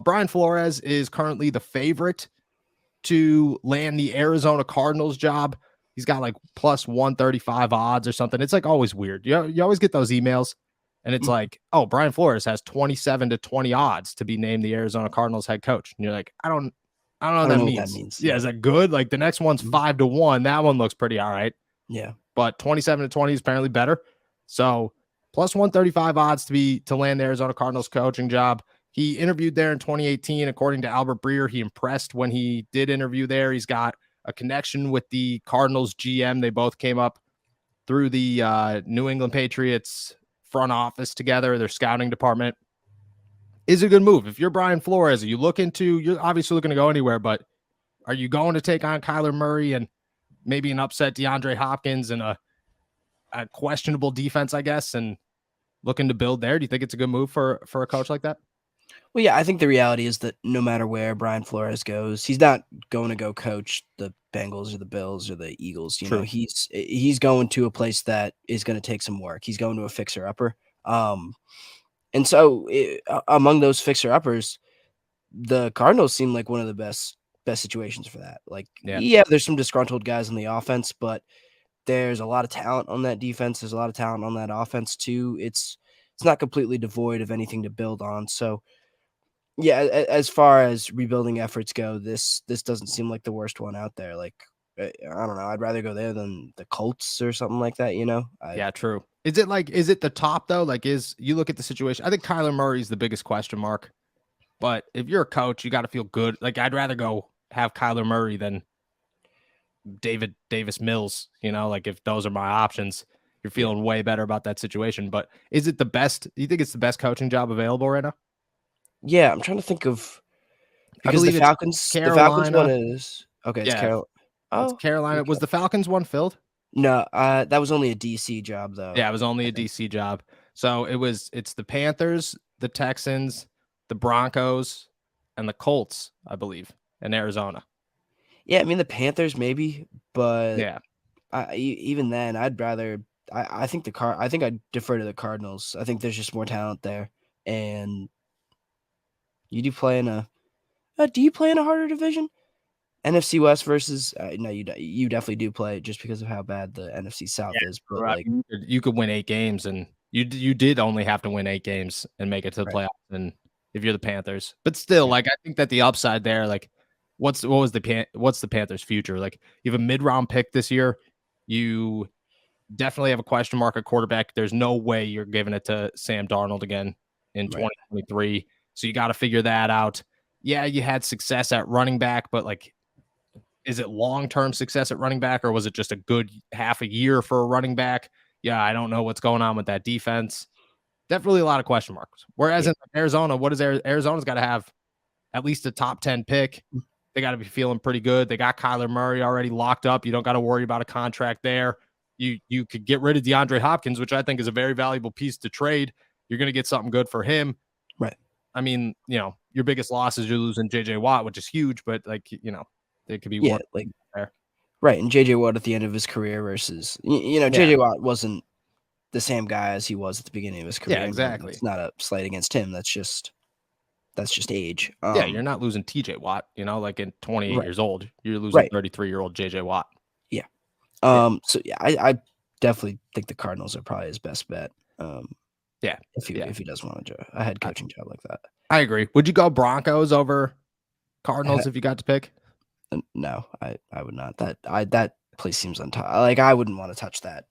Brian Flores is currently the favorite to land the Arizona Cardinals job. He's got like plus 135 odds or something. It's like always weird. You always get those emails and it's like, oh, Brian Flores has 27 to 20 odds to be named the Arizona Cardinals head coach. And you're like, I don't know what that means. Yeah. Is that good? Like the next one's 5-1. That one looks pretty all right. Yeah. But 27 to 20 is apparently better. So plus 135 odds to land the Arizona Cardinals coaching job. He interviewed there in 2018. According to Albert Breer, he impressed when he did interview there. He's got a connection with the Cardinals GM. They both came up through the New England Patriots front office together, their scouting department. Is a good move. If you're Brian Flores, you're obviously looking to go anywhere, but are you going to take on Kyler Murray and maybe an upset DeAndre Hopkins and a questionable defense, I guess, and looking to build there? Do you think it's a good move for a coach like that? Well, yeah, I think the reality is that no matter where Brian Flores goes, he's not going to go coach the Bengals or the Bills or the Eagles. You know, he's going to a place that is going to take some work. He's going to a fixer-upper. And so among those fixer-uppers, the Cardinals seem like one of the best situations for that. Like, yeah, there's some disgruntled guys on the offense, but there's a lot of talent on that defense. There's a lot of talent on that offense too. It's not completely devoid of anything to build on. So, yeah, as far as rebuilding efforts go, this doesn't seem like the worst one out there. Like, I don't know. I'd rather go there than the Colts or something like that, you know? Yeah, true. Is it the top, though? Like, you look at the situation. I think Kyler Murray's the biggest question mark. But if you're a coach, you got to feel good. Like, I'd rather go have Kyler Murray than David Davis Mills, you know? Like, if those are my options, you're feeling way better about that situation. But is it the best? Do you think it's the best coaching job available right now? Yeah, I'm trying to think of because the Falcons one is okay. It's Carolina. Oh, it's Carolina. Okay. Was the Falcons one filled? No, that was only a DC job though. Yeah, it was only a DC job. So it's the Panthers, the Texans, the Broncos, and the Colts, I believe, in Arizona. Yeah, I mean the Panthers maybe, but yeah, even then, I'd rather. I think I'd defer to the Cardinals. I think there's just more talent there, and you do play in a. Do you play in a harder division? NFC West versus no, you definitely do play just because of how bad the NFC South is. But right. Like you could win 8 games, and you did only have to win 8 games and make it to the playoffs. And if you're the Panthers, but still, like I think that the upside there, like what's the Panthers' future? Like you have a mid-round pick this year, you definitely have a question mark at quarterback. There's no way you're giving it to Sam Darnold again in 2023. So you got to figure that out. Yeah, you had success at running back, but like, is it long-term success at running back, or was it just a good half a year for a running back? Yeah, I don't know what's going on with that defense. Definitely a lot of question marks. Whereas in Arizona, what is Arizona's got to have at least a top 10 pick. They got to be feeling pretty good. They got Kyler Murray already locked up. You don't got to worry about a contract there. You could get rid of DeAndre Hopkins, which I think is a very valuable piece to trade. You're going to get something good for him. Right. I mean, you know, your biggest loss is you're losing J.J. Watt, which is huge, but like, you know, it could be one like there. Right. And J.J. Watt at the end of his career versus, you know, J.J. Watt wasn't the same guy as he was at the beginning of his career. Yeah, exactly. It's not a slight against him. That's just age. Yeah, you're not losing T.J. Watt, you know, like in 28 years old. You're losing 33-year-old J.J. Watt. Yeah. So yeah, I definitely think the Cardinals are probably his best bet. If he does want a head coaching job like that. I agree. Would you go Broncos over Cardinals if you got to pick? No, I would not. That place seems like I wouldn't want to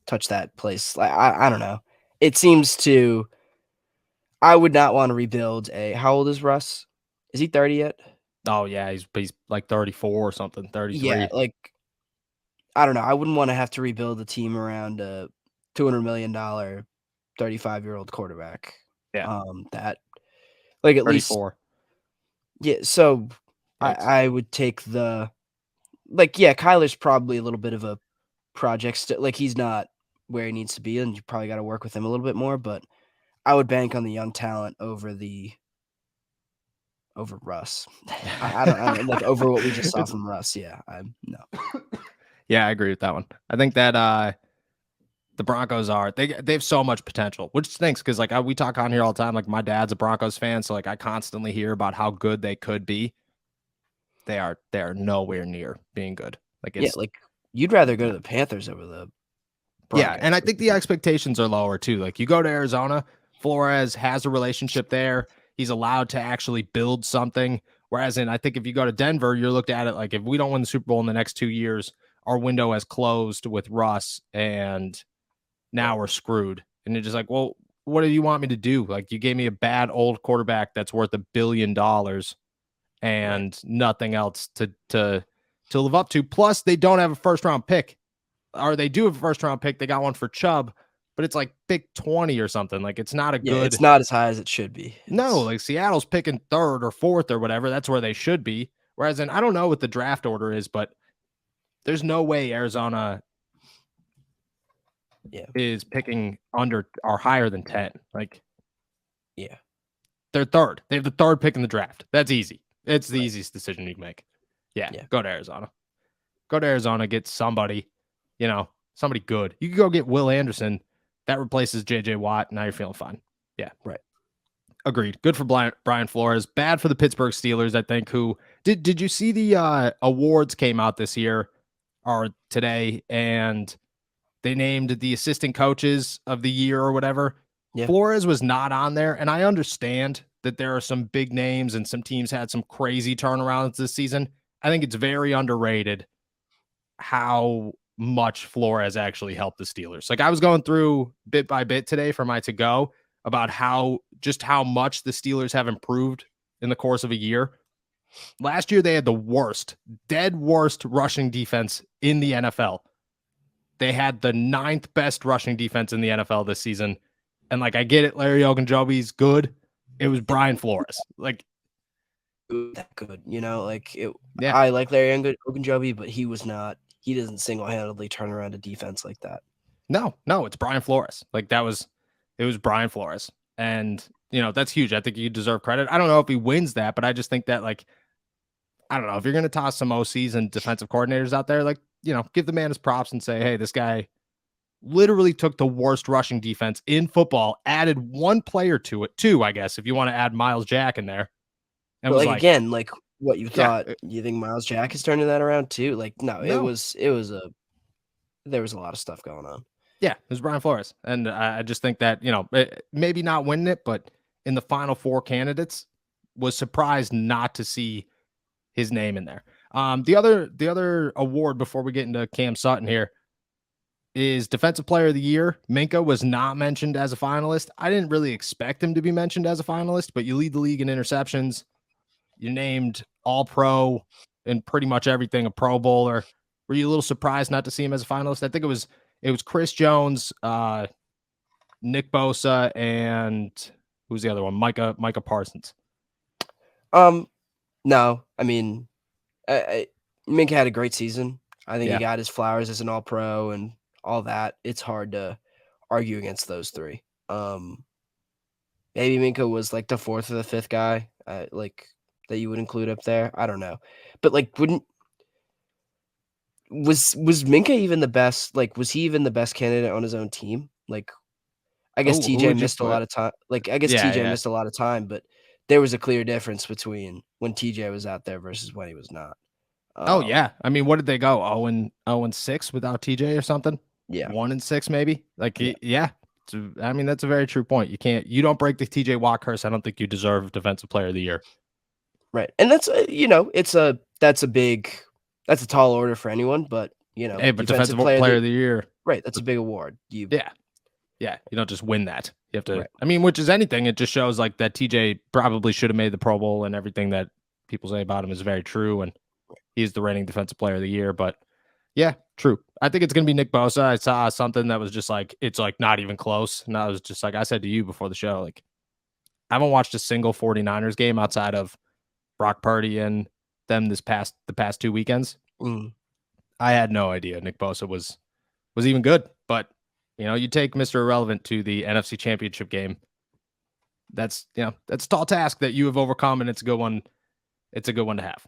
touch that place. Like I don't know. It seems to. I would not want to rebuild how old is Russ? Is he 30 yet? Oh yeah, he's like 34 or something, 33. Yeah, like I don't know. I wouldn't want to have to rebuild a team around a $200 million 35-year-old quarterback. Yeah. That like at 34. least. Yeah, so I would take Kyler's probably a little bit of a project. Like he's not where he needs to be, and you probably got to work with him a little bit more. But I would bank on the young talent over Russ. I don't like over what we just saw from Russ. Yeah, no. Yeah, I agree with that one. I think that The Broncos are they have so much potential, which stinks because like we talk on here all the time. Like my dad's a Broncos fan, so like I constantly hear about how good they could be. They are nowhere near being good. Like Yeah, it's like you'd rather go to the Panthers over the yeah, and Broncos. I think the expectations are lower too. Like you go to Arizona, Flores has a relationship there. He's allowed to actually build something. Whereas I think if you go to Denver, you're looked at it like if we don't win the Super Bowl in the next 2 years, our window has closed with Russ and now we're screwed. And you're just like, well, what do you want me to do? Like, you gave me a bad old quarterback that's worth $1 billion and nothing else to live up to. Plus, they don't have a first round pick, or they do have a first round pick. They got one for Chubb, but it's like pick 20 or something. Like, it's not a good. It's not as high as it should be. No, like Seattle's picking third or fourth or whatever. That's where they should be. Whereas, I don't know what the draft order is, but there's no way Arizona is picking under or higher than 10. Like, they're third. They have the third pick in the draft. That's easy. It's the easiest decision you can make. Yeah, go to Arizona. Go to Arizona, get somebody, somebody good. You could go get Will Anderson. That replaces J.J. Watt. Now you're feeling fine. Yeah. Right. Agreed. Good for Brian Flores. Bad for the Pittsburgh Steelers, I think, who did you see the awards came out this year or today, and they named the assistant coaches of the year or whatever. Yeah. Flores was not on there, and I understand that there are some big names and some teams had some crazy turnarounds this season. I think it's very underrated how much Flores actually helped the Steelers. Like I was going through bit by bit today for my to-go about how much the Steelers have improved in the course of a year. Last year, they had the dead worst rushing defense in the NFL. They had the 9th best rushing defense in the NFL this season. And like, I get it. Larry Ogunjobi's good. It was Brian Flores. Like, that good, I like Larry Ogunjobi, but he doesn't single-handedly turn around a defense like that. No, it's Brian Flores. Like it was Brian Flores. And, that's huge. I think you deserve credit. I don't know if he wins that, but I just think that like, I don't know if you're going to toss some OCs and defensive coordinators out there, like, give the man his props and say, hey, this guy literally took the worst rushing defense in football, added one player to it, too, I guess, if you want to add Miles Jack in there. And but like again, like what you thought, you think Miles Jack is turning that around too? Like, no. There was a lot of stuff going on. Yeah, it was Brian Flores. And I just think that, maybe not winning it, but in the final 4 candidates, was surprised not to see his name in there. The other award before we get into Cam Sutton here is Defensive Player of the Year. Minkah was not mentioned as a finalist. I didn't really expect him to be mentioned as a finalist, but you lead the league in interceptions. You named All-Pro in pretty much everything, a Pro Bowler. Were you a little surprised not to see him as a finalist? I think it was Chris Jones, Nick Bosa, and who's the other one? Micah Parsons. No, I mean, Minkah had a great season. I think he got his flowers as an All-Pro and all that. It's hard to argue against those 3. Maybe Minkah was like the 4th or the 5th guy, like that you would include up there. I don't know, but like, was Minkah even the best? Like, was he even the best candidate on his own team? Like, I guess TJ missed a lot of time. Like, I guess TJ missed a lot of time, but there was a clear difference between when TJ was out there versus when he was not. I mean, what did they go? 0-6 without TJ or something? Yeah. 1-6 maybe. Like, I mean, that's a very true point. You don't break the TJ Watt curse. I don't think you deserve Defensive Player of the Year. Right. And that's, that's a tall order for anyone, but, hey, but Defensive Player of the Year. Right. That's a big award. Yeah. You don't just win that. You have to, I mean, which is anything. It just shows like that TJ probably should have made the Pro Bowl, and everything that people say about him is very true. And he's the reigning Defensive Player of the Year. But yeah, true. I think it's going to be Nick Bosa. I saw something that was just like, it's like not even close. And I was just like, I said to you before the show, like, I haven't watched a single 49ers game outside of Brock Purdy and them the past 2 weekends. I had no idea Nick Bosa was even good, but you take Mr. Irrelevant to the NFC Championship game. That's a tall task that you have overcome, and it's a good one. It's a good one to have.